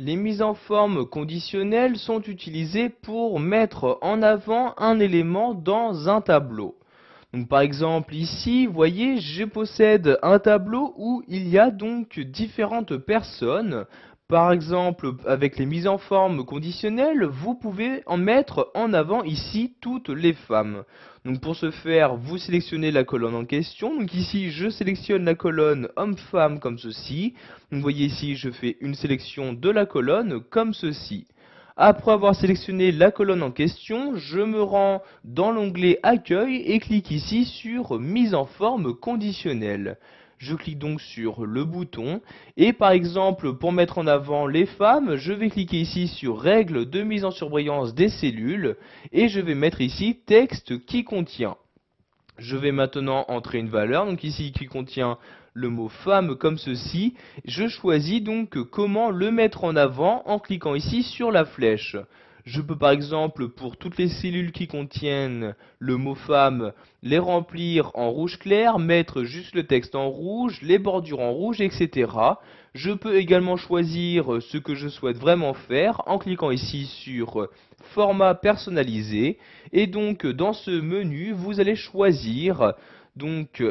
Les mises en forme conditionnelles sont utilisées pour mettre en avant un élément dans un tableau. Donc par exemple ici, vous voyez, je possède un tableau où il y a donc différentes personnes. Par exemple, avec les mises en forme conditionnelles, vous pouvez en mettre en avant ici toutes les femmes. Donc pour ce faire, vous sélectionnez la colonne en question. Donc ici, je sélectionne la colonne homme-femme comme ceci. Donc vous voyez ici, je fais une sélection de la colonne comme ceci. Après avoir sélectionné la colonne en question, je me rends dans l'onglet Accueil et clique ici sur Mise en forme conditionnelle. Je clique donc sur le bouton et par exemple pour mettre en avant les femmes, je vais cliquer ici sur Règles de mise en surbrillance des cellules et je vais mettre ici Texte qui contient. Je vais maintenant entrer une valeur, donc ici qui contient le mot femme comme ceci. Je choisis donc comment le mettre en avant en cliquant ici sur la flèche. Je peux par exemple pour toutes les cellules qui contiennent le mot femme les remplir en rouge clair, mettre juste le texte en rouge, les bordures en rouge, etc. Je peux également choisir ce que je souhaite vraiment faire en cliquant ici sur format personnalisé et donc dans ce menu vous allez choisir donc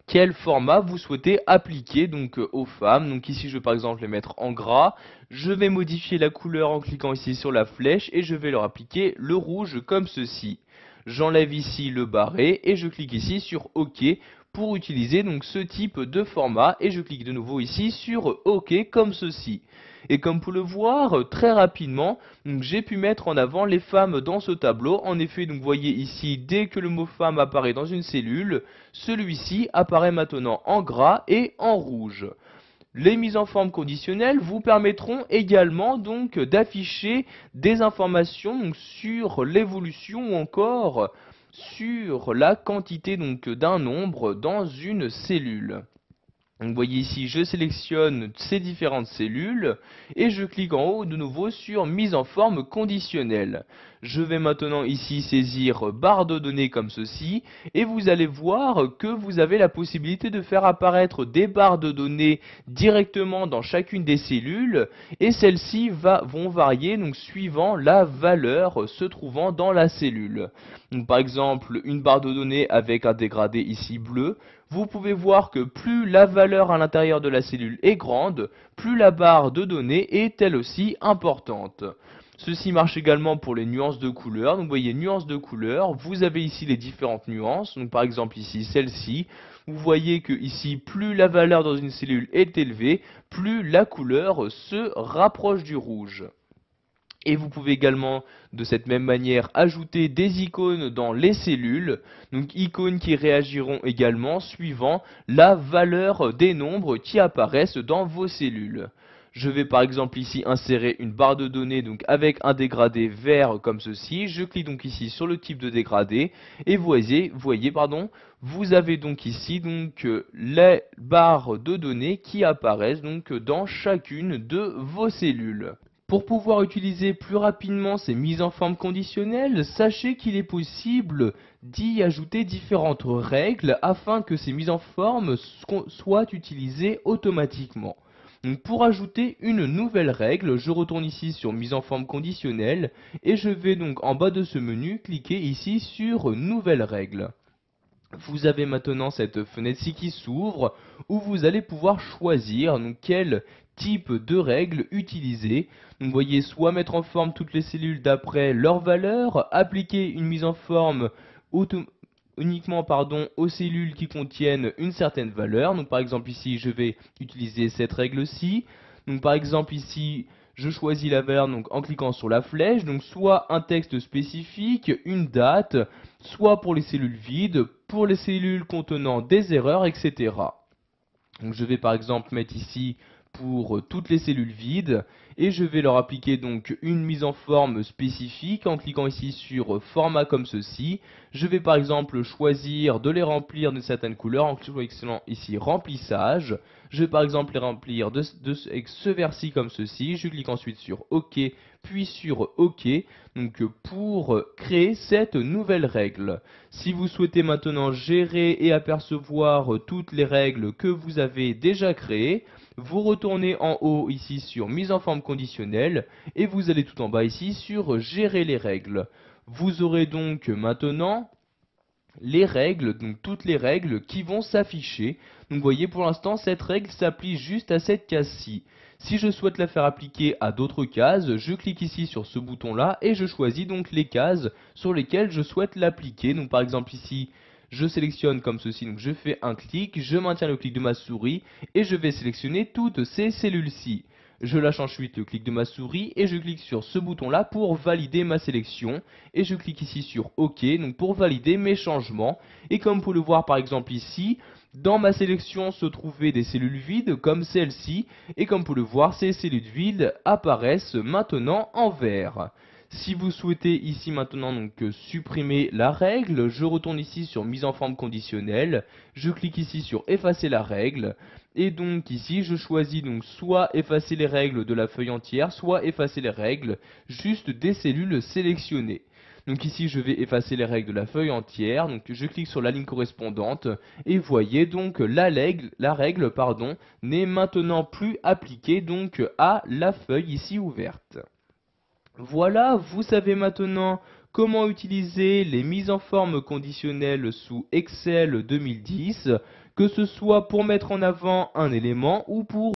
quel format vous souhaitez appliquer donc aux femmes. Donc ici je vais par exemple les mettre en gras. Je vais modifier la couleur en cliquant ici sur la flèche et je vais leur appliquer le rouge comme ceci. J'enlève ici le barré et je clique ici sur OK pour utiliser donc ce type de format et je clique de nouveau ici sur OK comme ceci. Et comme vous le voir très rapidement, j'ai pu mettre en avant les femmes dans ce tableau. En effet, donc vous voyez ici, dès que le mot femme apparaît dans une cellule, celui-ci apparaît maintenant en gras et en rouge. Les mises en forme conditionnelles vous permettront également donc d'afficher des informations donc, sur l'évolution ou encore sur la quantité donc d'un nombre dans une cellule. Donc, vous voyez ici, je sélectionne ces différentes cellules et je clique en haut de nouveau sur mise en forme conditionnelle. Je vais maintenant ici saisir barre de données comme ceci et vous allez voir que vous avez la possibilité de faire apparaître des barres de données directement dans chacune des cellules et celles-ci vont varier donc suivant la valeur se trouvant dans la cellule. Donc, par exemple, une barre de données avec un dégradé ici bleu. Vous pouvez voir que plus la valeur à l'intérieur de la cellule est grande, plus la barre de données est elle aussi importante. Ceci marche également pour les nuances de couleurs. Donc vous voyez nuances de couleurs, vous avez ici les différentes nuances. Donc par exemple ici celle-ci, vous voyez que ici plus la valeur dans une cellule est élevée, plus la couleur se rapproche du rouge. Et vous pouvez également de cette même manière ajouter des icônes dans les cellules, donc icônes qui réagiront également suivant la valeur des nombres qui apparaissent dans vos cellules. Je vais par exemple ici insérer une barre de données donc avec un dégradé vert comme ceci. Je clique donc ici sur le type de dégradé et vous avez donc ici donc les barres de données qui apparaissent donc dans chacune de vos cellules. Pour pouvoir utiliser plus rapidement ces mises en forme conditionnelles, sachez qu'il est possible d'y ajouter différentes règles afin que ces mises en forme soient utilisées automatiquement. Donc pour ajouter une nouvelle règle, je retourne ici sur mise en forme conditionnelle et je vais donc en bas de ce menu cliquer ici sur nouvelle règle. Vous avez maintenant cette fenêtre-ci qui s'ouvre où vous allez pouvoir choisir donc, quel type de règle utiliser. Donc, vous voyez soit mettre en forme toutes les cellules d'après leur valeur, appliquer une mise en forme uniquement aux cellules qui contiennent une certaine valeur. Donc par exemple ici je vais utiliser cette règle-ci. Donc par exemple ici je choisis la valeur donc, en cliquant sur la flèche, donc soit un texte spécifique, une date, soit pour les cellules vides, pour les cellules contenant des erreurs, etc. Donc je vais par exemple mettre ici pour toutes les cellules vides et je vais leur appliquer donc une mise en forme spécifique en cliquant ici sur format comme ceci. Je vais par exemple choisir de les remplir de certaines couleurs en cliquant ici remplissage. Je vais par exemple les remplir avec ce vers-ci comme ceci. Je clique ensuite sur OK puis sur OK, donc pour créer cette nouvelle règle. Si vous souhaitez maintenant gérer et apercevoir toutes les règles que vous avez déjà créées, vous retournez en haut ici sur mise en forme conditionnelle et vous allez tout en bas ici sur gérer les règles. Vous aurez donc maintenant les règles, donc toutes les règles qui vont s'afficher. Donc vous voyez, pour l'instant cette règle s'applique juste à cette case-ci. Si je souhaite la faire appliquer à d'autres cases, je clique ici sur ce bouton là et je choisis donc les cases sur lesquelles je souhaite l'appliquer. Donc par exemple ici, je sélectionne comme ceci, donc je fais un clic, je maintiens le clic de ma souris et je vais sélectionner toutes ces cellules-ci. Je lâche ensuite le clic de ma souris et je clique sur ce bouton là pour valider ma sélection et je clique ici sur OK, donc pour valider mes changements. Et comme vous pouvez le voir par exemple ici, dans ma sélection se trouvaient des cellules vides comme celle-ci et comme vous pouvez le voir, ces cellules vides apparaissent maintenant en vert. Si vous souhaitez ici maintenant donc supprimer la règle, je retourne ici sur mise en forme conditionnelle, je clique ici sur effacer la règle et donc ici je choisis donc soit effacer les règles de la feuille entière, soit effacer les règles juste des cellules sélectionnées. Donc ici je vais effacer les règles de la feuille entière, donc je clique sur la ligne correspondante et voyez donc la règle n'est maintenant plus appliquée donc à la feuille ici ouverte. Voilà, vous savez maintenant comment utiliser les mises en forme conditionnelles sous Excel 2010, que ce soit pour mettre en avant un élément ou pour